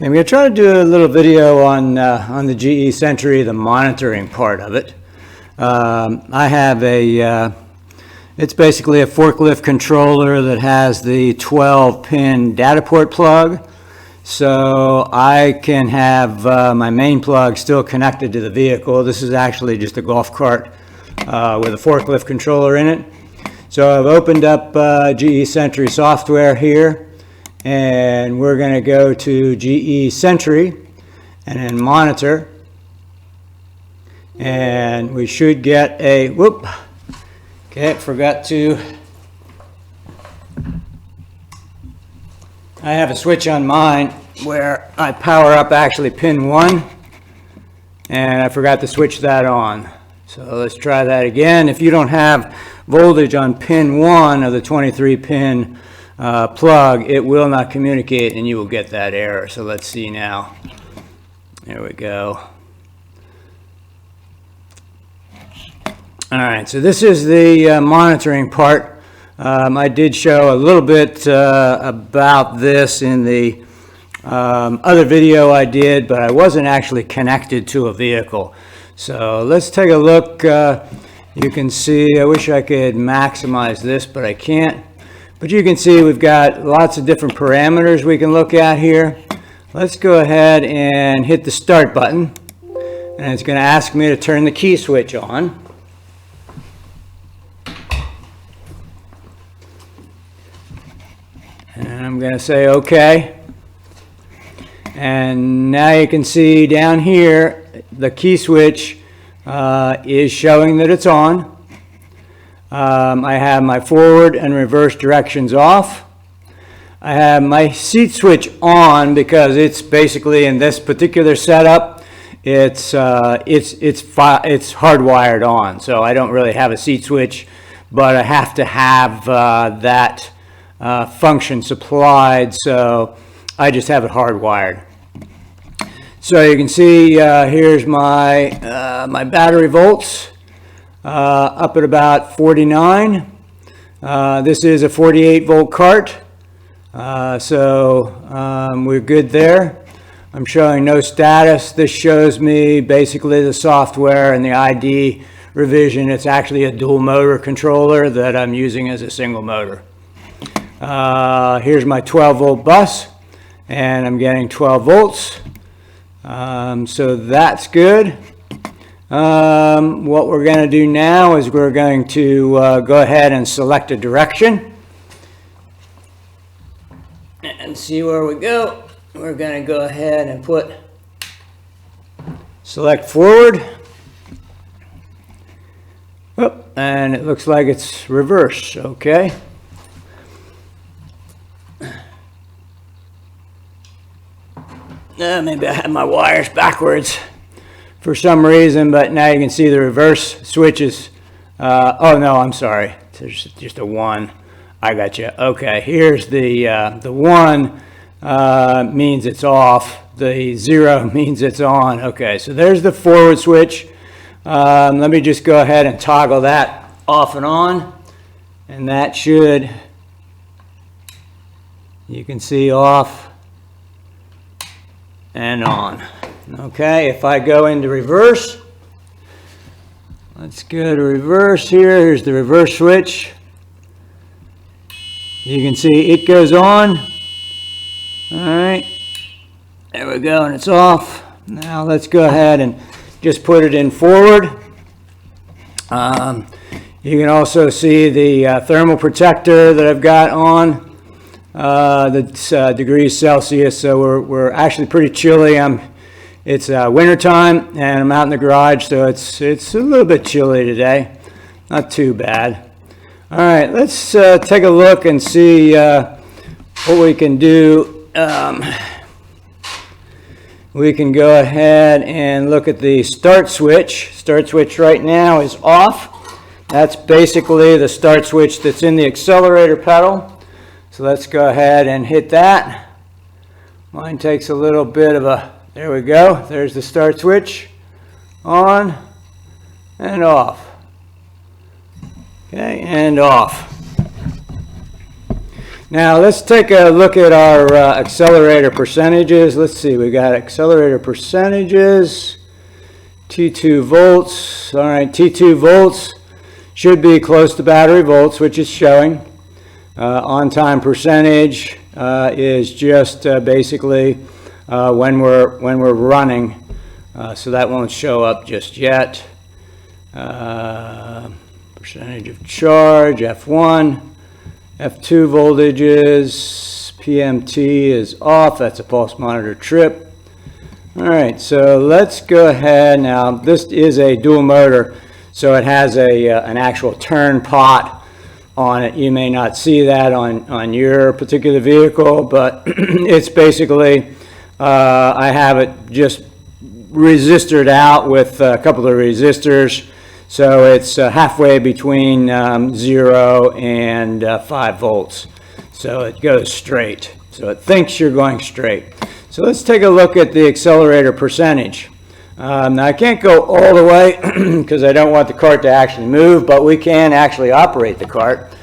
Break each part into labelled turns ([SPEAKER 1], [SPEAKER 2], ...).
[SPEAKER 1] I'm going to try to do a little video on the GE Sentry, the monitoring part of it. I have it's basically a forklift controller that has the 12-pin data port plug. So I can have my main plug still connected to the vehicle. This is actually just a golf cart with a forklift controller in it. So I've opened up GE Sentry software here. And we're going to go to GE Sentry and then monitor, and we should get a I have a switch on mine where I power up actually pin 1, and I forgot to switch that on. So let's try that again. If you don't have voltage on pin 1 of the 23-pin plug, it will not communicate and you will get that error. So let's see now. There we go. All right, so this is the monitoring part. I did show a little bit about this in the other video I did, but I wasn't actually connected to a vehicle. So let's take a look. You can see, I wish I could maximize this, but I can't. But you can see we've got lots of different parameters we can look at here. Let's go ahead and hit the start button. And it's going to ask me to turn the key switch on. And I'm going to say OK. And now you can see down here the key switch is showing that it's on. I have my forward and reverse directions off. I have my seat switch on because it's basically in this particular setup, it's hardwired on. So I don't really have a seat switch, but I have to have that function supplied. So I just have it hardwired. So you can see here's my my battery volts. Up at about 49. This is a 48 volt cart, so we're good there. I'm showing no status. This shows me basically the software and the ID revision. It's actually a dual motor controller that I'm using as a single motor. Here's my 12 volt bus, and I'm getting 12 volts, so that's good. What we're going to do now is we're going to go ahead and select a direction and see where we go. We're going to go ahead and select forward. Oh, and it looks like it's reverse. Okay. Maybe I have my wires backwards for some reason, but now you can see the reverse switches. Oh no, I'm sorry. There's just a 1. I got you. Okay, here's the 1 means it's off. The 0 means it's on. Okay, so there's the forward switch. Let me just go ahead and toggle that off and on, and that should, you can see, off and on. Okay, if I go into reverse, let's go to reverse here. Here's the reverse switch. You can see it goes on. All right, there we go, and it's off. Now let's go ahead and just put it in forward. You can also see the thermal protector that I've got on. That's degrees Celsius, so we're actually pretty chilly. It's winter time, and I'm out in the garage, so it's a little bit chilly today. Not too bad. All right, let's take a look and see what we can do. We can go ahead and look at the start switch. Start switch right now is off. That's basically the start switch that's in the accelerator pedal. So let's go ahead and hit that. Mine takes a little bit of a, there we go. There's the start switch. On and off. Okay, and off. Now let's take a look at our accelerator percentages. Let's see, we got accelerator percentages, T2 volts. All right, T2 volts should be close to battery volts, which is showing. On-time percentage is just basically when we're running, so that won't show up just yet. Percentage of charge, F1. F2 voltages, PMT is off. That's a pulse monitor trip. All right, so let's go ahead. Now, this is a dual motor, so it has an actual turn pot on it. You may not see that on your particular vehicle, but it's basically, I have it just resistored out with a couple of resistors. So it's halfway between 0 and 5 volts. So it goes straight. So it thinks you're going straight. So let's take a look at the accelerator percentage. Now I can't go all the way because I don't want the cart to actually move, but we can actually operate the cart.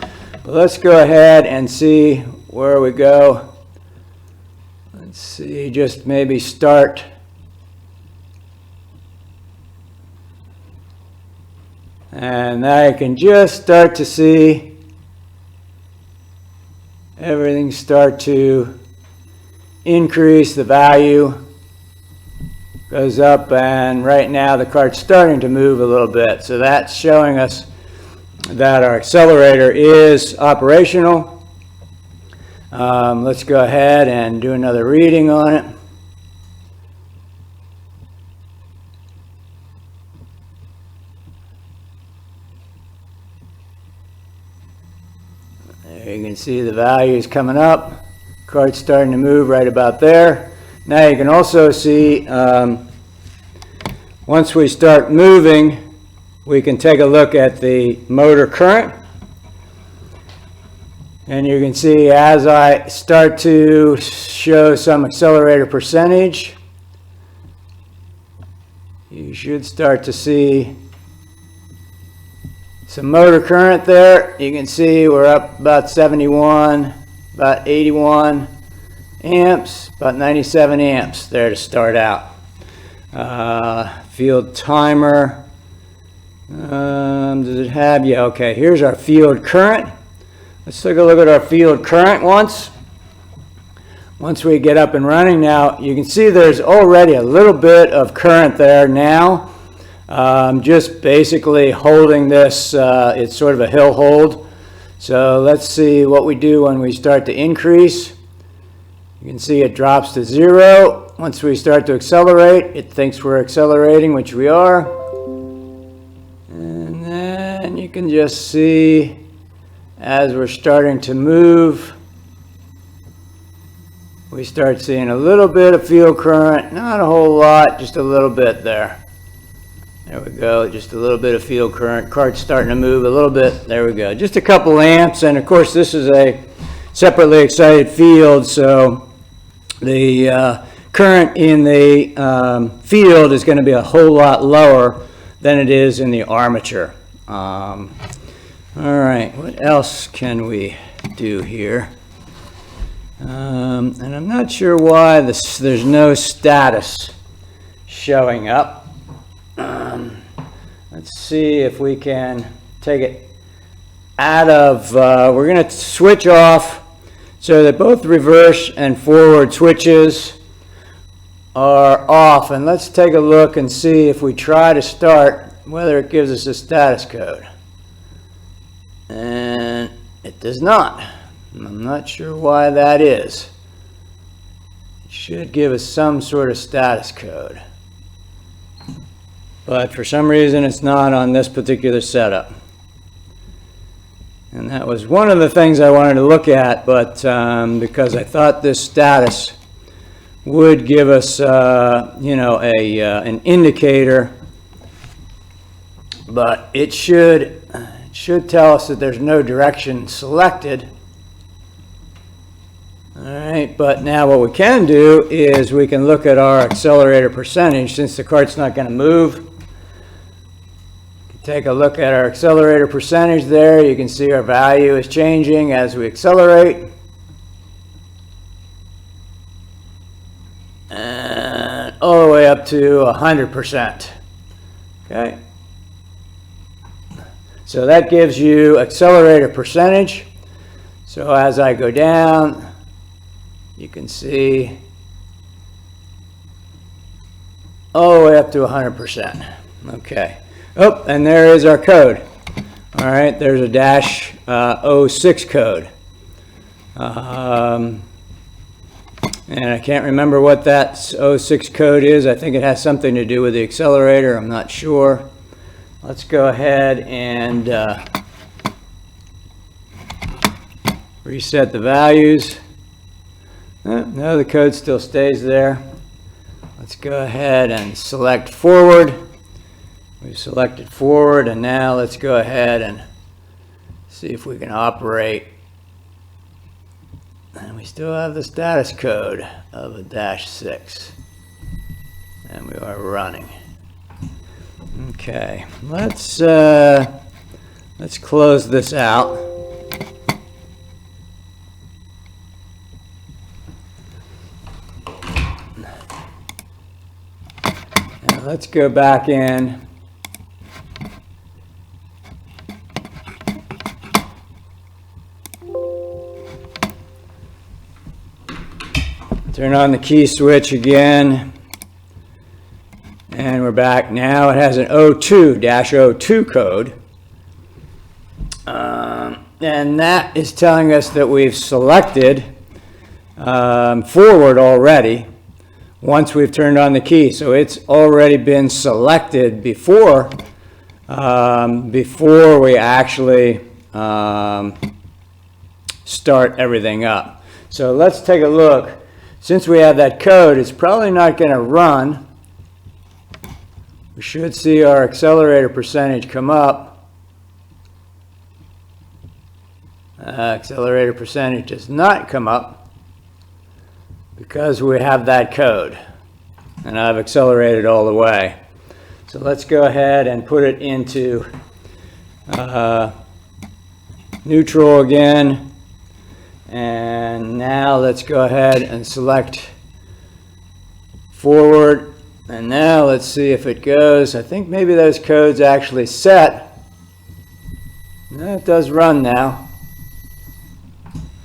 [SPEAKER 1] But let's go ahead and see where we go. Let's see, just maybe start. And now you can just start to see everything start to increase. The value goes up, and right now the cart's starting to move a little bit. So that's showing us that our accelerator is operational. Let's go ahead and do another reading on it. There you can see the values coming up. Cart's starting to move right about there. Now you can also see once we start moving, we can take a look at the motor current. And you can see as I start to show some accelerator percentage, you should start to see some motor current there. You can see we're up about 71, about 81 amps, about 97 amps there to start out. Field timer. Does it have? Yeah, okay. Here's our field current. Let's take a look at our field current once we get up and running. Now you can see there's already a little bit of current there now. Just basically holding this, it's sort of a hill hold. So let's see what we do when we start to increase. You can see it drops to 0. Once we start to accelerate, it thinks we're accelerating, which we are. And then you can just see as we're starting to move, we start seeing a little bit of field current, not a whole lot, just a little bit there. There we go, just a little bit of field current. Cart's starting to move a little bit. There we go, just a couple amps. And of course this is a separately excited field, so the current in the field is going to be a whole lot lower than it is in the armature. All right, what else can we do here? And I'm not sure why there's no status showing up. Let's see if we can take it out of, we're going to switch off so that both reverse and forward switches are off. And let's take a look and see if we try to start, whether it gives us a status code. And it does not. I'm not sure why that is. It should give us some sort of status code. But for some reason it's not on this particular setup. And that was one of the things I wanted to look at, but because I thought this status would give us, you know, an indicator, but it should tell us that there's no direction selected. All right, but now what we can do is we can look at our accelerator percentage. Since the cart's not going to move, take a look at our accelerator percentage there. You can see our value is changing as we accelerate. all the way up to 100%. Okay. So that gives you accelerator percentage. So as I go down, you can see all the way up to 100%. Okay. Oh, and there is our code. All right, there's a dash 06 code. And I can't remember what that 06 code is. I think it has something to do with the accelerator. I'm not sure. Let's go ahead and reset the values. No, the code still stays there. Let's go ahead and select forward. We've selected forward, and now let's go ahead and see if we can operate. And we still have the status code of a -6. And we are running. Okay, let's close this out. Now let's go back in. Turn on the key switch again, and we're back. Now it has an -02 code, and that is telling us that we've selected forward already once we've turned on the key. So it's already been selected before we actually start everything up. So let's take a look. Since we have that code, it's probably not going to run. We should see our accelerator percentage come up. Accelerator percentage does not come up because we have that code. And I've accelerated all the way. So let's go ahead and put it into neutral again. And now let's go ahead and select forward. And now let's see if it goes. I think maybe those codes actually set. No, it does run now.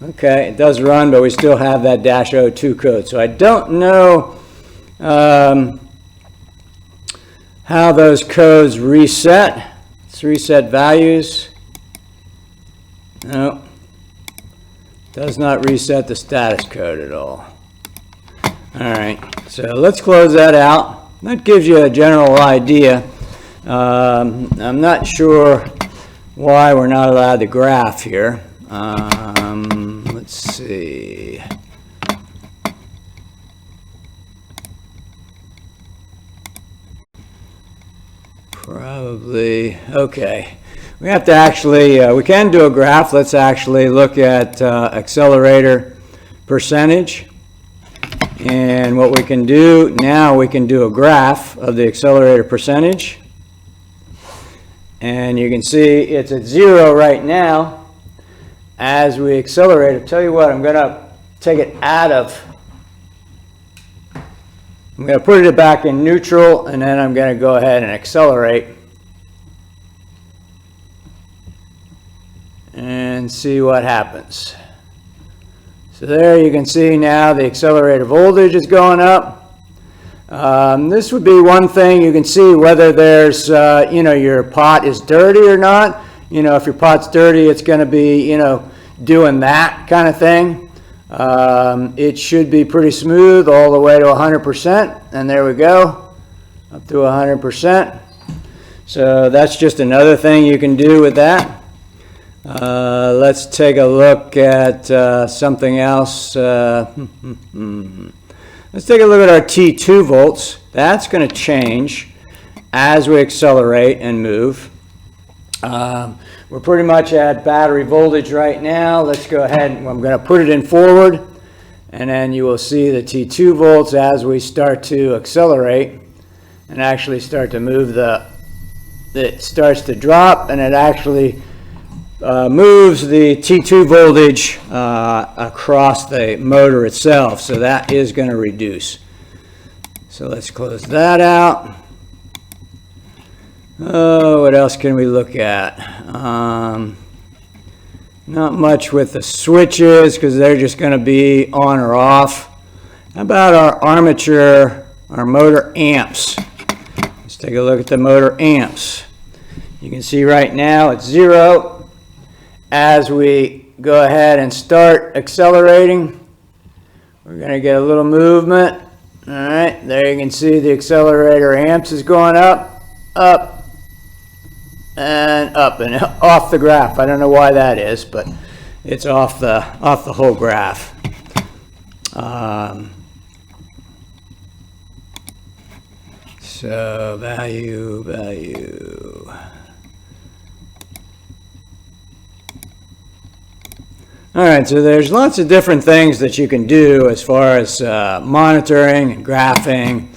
[SPEAKER 1] Okay, it does run, but we still have that -02 code. So I don't know how those codes reset. Let's reset values. No. Does not reset the status code at all. All right, so let's close that out. That gives you a general idea. I'm not sure why we're not allowed to graph here. Let's see. Probably, okay. We have to actually, we can do a graph. Let's actually look at accelerator percentage. And what we can do now, we can do a graph of the accelerator percentage. And you can see it's at 0 right now as we accelerate. I'll tell you what, I'm going to take it out of, I'm going to put it back in neutral, and then I'm going to go ahead and accelerate. And see what happens. So there you can see now the accelerator voltage is going up. This would be one thing you can see whether there's, your pot is dirty or not. If your pot's dirty, it's going to be, doing that kind of thing. It should be pretty smooth all the way to 100%. And there we go, up to 100%. So that's just another thing you can do with that. Let's take a look at something else. Let's take a look at our T2 volts. That's going to change as we accelerate and move. We're pretty much at battery voltage right now. Let's go ahead and I'm going to put it in forward, and then you will see the T2 volts as we start to accelerate and actually start to move it starts to drop, and it actually moves the T2 voltage across the motor itself, so that is going to reduce. So let's close that out. Oh, what else can we look at? Not much with the switches because they're just going to be on or off. How about our armature, our motor amps? Let's take a look at the motor amps. You can see right now it's 0. As we go ahead and start accelerating, we're going to get a little movement. All right, there you can see the accelerator amps is going up, and off the graph. I don't know why that is, but it's off the whole graph. So value. All right, so there's lots of different things that you can do as far as monitoring and graphing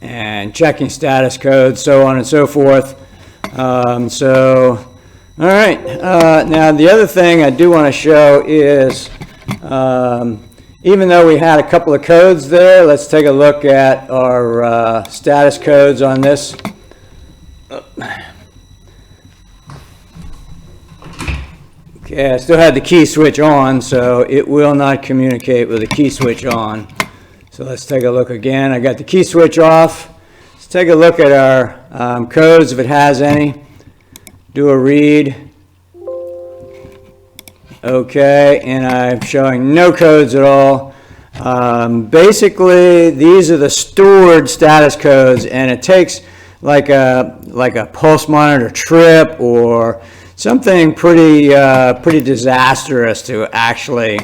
[SPEAKER 1] and checking status codes, so on and so forth. All right, now the other thing I do want to show is, even though we had a couple of codes there, let's take a look at our status codes on this. Okay, I still had the key switch on, so it will not communicate with the key switch on. So let's take a look again. I got the key switch off. Let's take a look at our codes if it has any. Do a read. Okay, and I'm showing no codes at all. Basically, these are the stored status codes, and it takes like a pulse monitor trip or something pretty disastrous to actually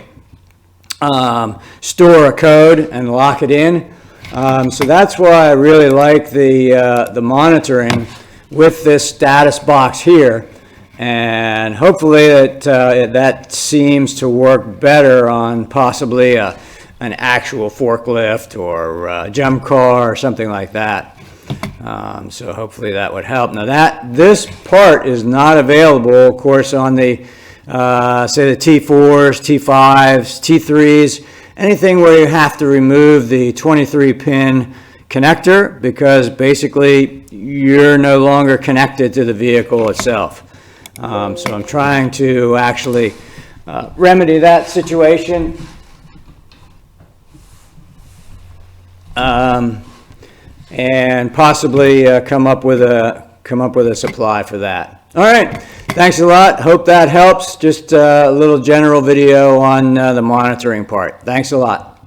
[SPEAKER 1] store a code and lock it in. So that's why I really like the monitoring with this status box here. And hopefully that seems to work better on possibly an actual forklift or a jump car or something like that. So hopefully that would help. Now this part is not available, of course, on the say the T4s, T5s, T3s, anything where you have to remove the 23-pin connector, because basically you're no longer connected to the vehicle itself. So I'm trying to actually remedy that situation. And possibly come up with a supply for that. All right, thanks a lot. Hope that helps. Just a little general video on the monitoring part. Thanks a lot.